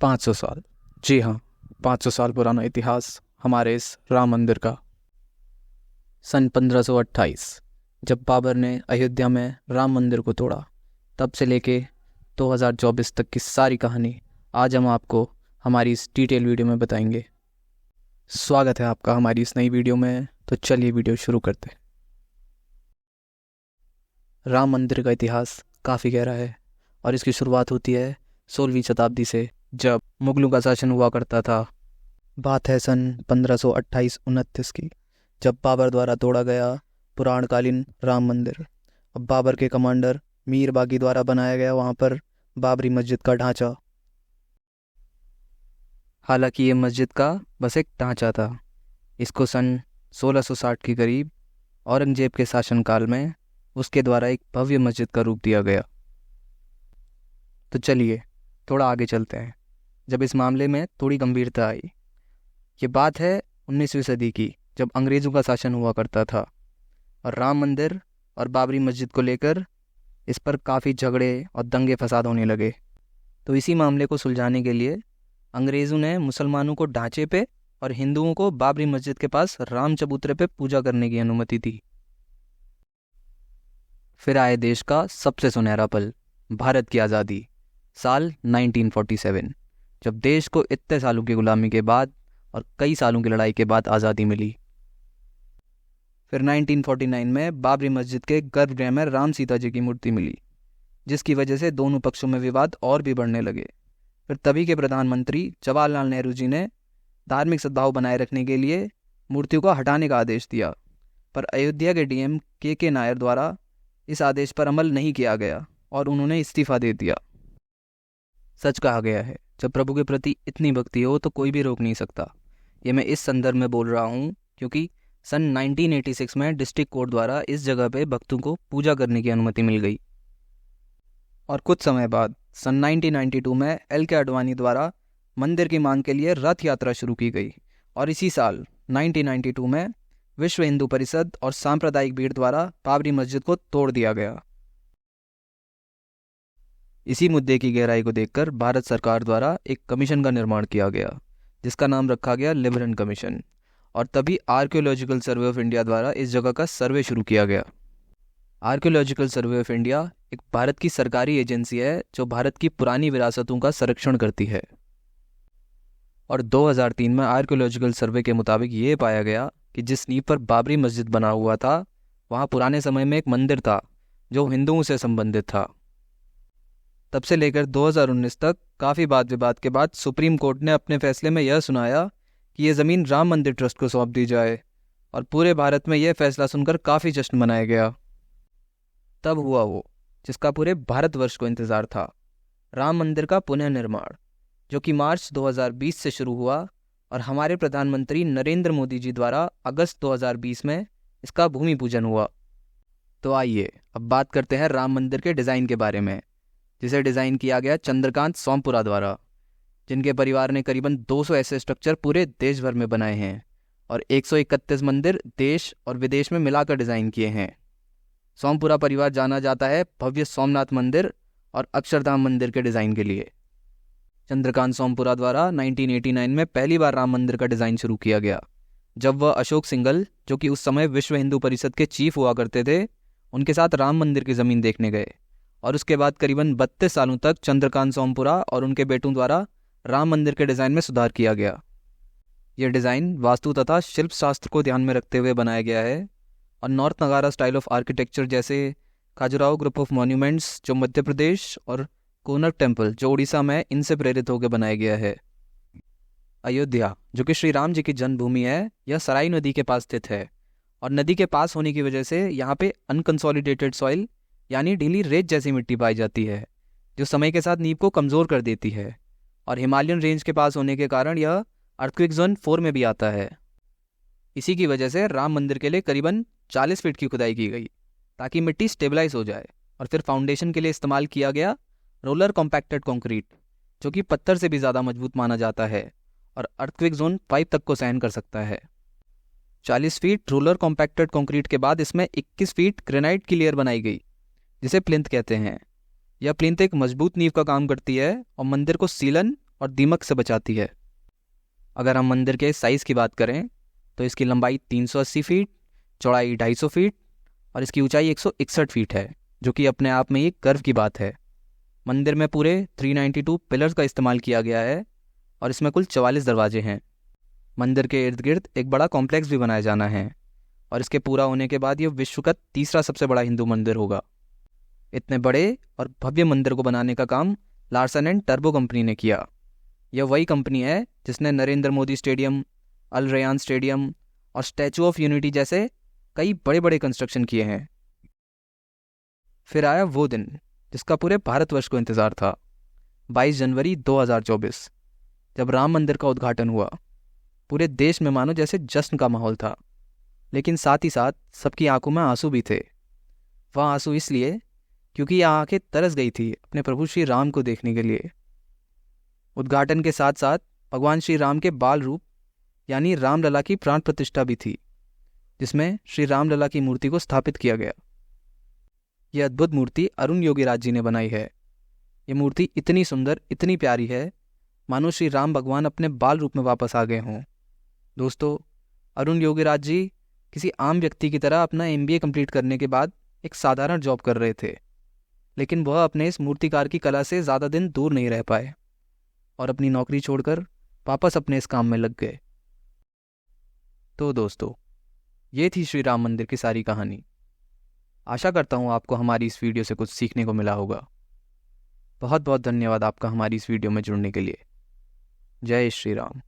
500 साल। जी हाँ, 500 साल पुराना इतिहास हमारे इस राम मंदिर का। सन 1528 जब बाबर ने अयोध्या में राम मंदिर को तोड़ा, तब से लेके 2024 तक की सारी कहानी आज हम आपको हमारी इस डिटेल वीडियो में बताएंगे। स्वागत है आपका हमारी इस नई वीडियो में। तो चलिए वीडियो शुरू करते हैं। राम मंदिर का इतिहास काफ़ी गहरा है और इसकी शुरुआत होती है 16वीं शताब्दी से, जब मुगलों का शासन हुआ करता था। बात है सन 1528-29 की, जब बाबर द्वारा तोड़ा गया पुराणकालीन राम मंदिर। अब बाबर के कमांडर मीर बागी द्वारा बनाया गया वहाँ पर बाबरी मस्जिद का ढांचा। हालांकि ये मस्जिद का बस एक ढांचा था। इसको सन 1660 के करीब औरंगजेब के शासनकाल में उसके द्वारा एक भव्य मस्जिद का रूप दिया गया। तो चलिए थोड़ा आगे चलते हैं, जब इस मामले में थोड़ी गंभीरता आई। ये बात है 19वीं सदी की, जब अंग्रेज़ों का शासन हुआ करता था और राम मंदिर और बाबरी मस्जिद को लेकर इस पर काफ़ी झगड़े और दंगे फसाद होने लगे। तो इसी मामले को सुलझाने के लिए अंग्रेज़ों ने मुसलमानों को ढांचे पे और हिंदुओं को बाबरी मस्जिद के पास राम चबूतरे पे पूजा करने की अनुमति दी। फिर आए देश का सबसे सुनहरा पल, भारत की आज़ादी, साल 1947, जब देश को इतने सालों की गुलामी के बाद और कई सालों की लड़ाई के बाद आज़ादी मिली। फिर 1949 में बाबरी मस्जिद के गर्भगृह में राम सीता जी की मूर्ति मिली, जिसकी वजह से दोनों पक्षों में विवाद और भी बढ़ने लगे। फिर तभी के प्रधानमंत्री जवाहरलाल नेहरू जी ने धार्मिक सद्भाव बनाए रखने के लिए मूर्तियों को हटाने का आदेश दिया, पर अयोध्या के डीएम के नायर द्वारा इस आदेश पर अमल नहीं किया गया और उन्होंने इस्तीफा दे दिया। सच कहा गया है, जब प्रभु के प्रति इतनी भक्ति हो तो कोई भी रोक नहीं सकता। ये मैं इस संदर्भ में बोल रहा हूँ क्योंकि सन 1986 में डिस्ट्रिक्ट कोर्ट द्वारा इस जगह पे भक्तों को पूजा करने की अनुमति मिल गई। और कुछ समय बाद सन 1992 में एल.के. आडवाणी द्वारा मंदिर की मांग के लिए रथ यात्रा शुरू की गई और इसी साल 1992 में विश्व हिंदू परिषद और सांप्रदायिक भीड़ द्वारा बाबरी मस्जिद को तोड़ दिया गया। इसी मुद्दे की गहराई को देखकर भारत सरकार द्वारा एक कमीशन का निर्माण किया गया, जिसका नाम रखा गया लिबरन कमीशन, और तभी आर्कियोलॉजिकल सर्वे ऑफ इंडिया द्वारा इस जगह का सर्वे शुरू किया गया। आर्कियोलॉजिकल सर्वे ऑफ इंडिया एक भारत की सरकारी एजेंसी है जो भारत की पुरानी विरासतों का संरक्षण करती है। और 2003 में आर्कियोलॉजिकल सर्वे के मुताबिक ये पाया गया कि जिस नींव पर बाबरी मस्जिद बना हुआ था, वहाँ पुराने समय में एक मंदिर था जो हिंदुओं से संबंधित था। तब से लेकर 2019 तक काफ़ी वाद विवाद के बाद सुप्रीम कोर्ट ने अपने फैसले में यह सुनाया कि ये ज़मीन राम मंदिर ट्रस्ट को सौंप दी जाए, और पूरे भारत में यह फैसला सुनकर काफ़ी जश्न मनाया गया। तब हुआ वो जिसका पूरे भारतवर्ष को इंतज़ार था, राम मंदिर का पुनर्निर्माण, जो कि मार्च 2020 से शुरू हुआ और हमारे प्रधानमंत्री नरेंद्र मोदी जी द्वारा अगस्त 2020 में इसका भूमि पूजन हुआ। तो आइए अब बात करते हैं राम मंदिर के डिज़ाइन के बारे में, जिसे डिज़ाइन किया गया चंद्रकांत सोमपुरा द्वारा, जिनके परिवार ने करीबन 200 ऐसे स्ट्रक्चर पूरे देश भर में बनाए हैं और 131 मंदिर देश और विदेश में मिलाकर डिज़ाइन किए हैं। सोमपुरा परिवार जाना जाता है भव्य सोमनाथ मंदिर और अक्षरधाम मंदिर के डिज़ाइन के लिए। चंद्रकांत सोमपुरा द्वारा 1989 में पहली बार राम मंदिर का डिज़ाइन शुरू किया गया, जब वह अशोक सिंघल, जो कि उस समय विश्व हिंदू परिषद के चीफ हुआ करते थे, उनके साथ राम मंदिर की ज़मीन देखने गए। और उसके बाद करीबन 32 सालों तक चंद्रकांत सोमपुरा और उनके बेटों द्वारा राम मंदिर के डिज़ाइन में सुधार किया गया। यह डिज़ाइन वास्तु तथा शिल्प शास्त्र को ध्यान में रखते हुए बनाया गया है और नॉर्थ नगारा स्टाइल ऑफ आर्किटेक्चर जैसे खजुराहो ग्रुप ऑफ मॉन्यूमेंट्स जो मध्य प्रदेश और कोनक टेम्पल जो उड़ीसा में, इनसे प्रेरित होकर बनाया गया है। अयोध्या, जो कि श्री राम जी की जन्मभूमि है, यह सराई नदी के पास स्थित है और नदी के पास होने की वजह से यहाँ पे अनकंसोलिडेटेड सॉइल यानी ढीली रेत जैसी मिट्टी पाई जाती है, जो समय के साथ नींव को कमज़ोर कर देती है। और हिमालयन रेंज के पास होने के कारण यह अर्थक्वेक जोन 4 में भी आता है। इसी की वजह से राम मंदिर के लिए करीबन 40 फीट की खुदाई की गई ताकि मिट्टी स्टेबलाइज हो जाए। और फिर फाउंडेशन के लिए इस्तेमाल किया गया रोलर कॉम्पैक्टेड कंक्रीट, जो कि पत्थर से भी ज़्यादा मजबूत माना जाता है और अर्थक्वेक जोन 5 तक को सहन कर सकता है। 40 फीट रोलर कॉम्पैक्टेड कंक्रीट के बाद इसमें 21 फीट ग्रेनाइट की लेयर बनाई गई, जिसे प्लिंथ कहते हैं। यह प्लिंथ एक मजबूत नींव का काम करती है और मंदिर को सीलन और दीमक से बचाती है। अगर हम मंदिर के साइज़ की बात करें तो इसकी लंबाई 380 फीट, चौड़ाई 250 फीट और इसकी ऊंचाई 161 फीट है, जो कि अपने आप में एक गर्व की बात है। मंदिर में पूरे 392 पिलर्स का इस्तेमाल किया गया है और इसमें कुल 44 दरवाजे हैं। मंदिर के इर्द गिर्द एक बड़ा कॉम्प्लेक्स भी बनाया जाना है और इसके पूरा होने के बाद ये विश्व का तीसरा सबसे बड़ा हिंदू मंदिर होगा। इतने बड़े और भव्य मंदिर को बनाने का काम लार्सन एंड टर्बो कंपनी ने किया। यह वही कंपनी है जिसने नरेंद्र मोदी स्टेडियम, अल रयान स्टेडियम और स्टैचू ऑफ यूनिटी जैसे कई बड़े बड़े कंस्ट्रक्शन किए हैं। फिर आया वो दिन जिसका पूरे भारतवर्ष को इंतज़ार था, 22 जनवरी 2024, जब राम मंदिर का उद्घाटन हुआ। पूरे देश में मानो जैसे जश्न का माहौल था, लेकिन साथ ही साथ सबकी आंखों में आंसू भी थे। वह आंसू इसलिए क्योंकि यह आंखें तरस गई थी अपने प्रभु श्री राम को देखने के लिए। उद्घाटन के साथ साथ भगवान श्री राम के बाल रूप यानी रामलला की प्राण प्रतिष्ठा भी थी, जिसमें श्री रामलला की मूर्ति को स्थापित किया गया। यह अद्भुत मूर्ति अरुण योगीराज जी ने बनाई है। यह मूर्ति इतनी सुंदर, इतनी प्यारी है, मानो श्री राम भगवान अपने बाल रूप में वापस आ गए हों। दोस्तों, अरुण योगीराज जी किसी आम व्यक्ति की तरह अपना MBA कंप्लीट करने के बाद एक साधारण जॉब कर रहे थे, लेकिन वह अपने इस मूर्तिकार की कला से ज़्यादा दिन दूर नहीं रह पाए और अपनी नौकरी छोड़कर वापस अपने इस काम में लग गए। तो दोस्तों, ये थी श्री राम मंदिर की सारी कहानी। आशा करता हूँ आपको हमारी इस वीडियो से कुछ सीखने को मिला होगा। बहुत बहुत धन्यवाद आपका हमारी इस वीडियो में जुड़ने के लिए। जय श्री राम।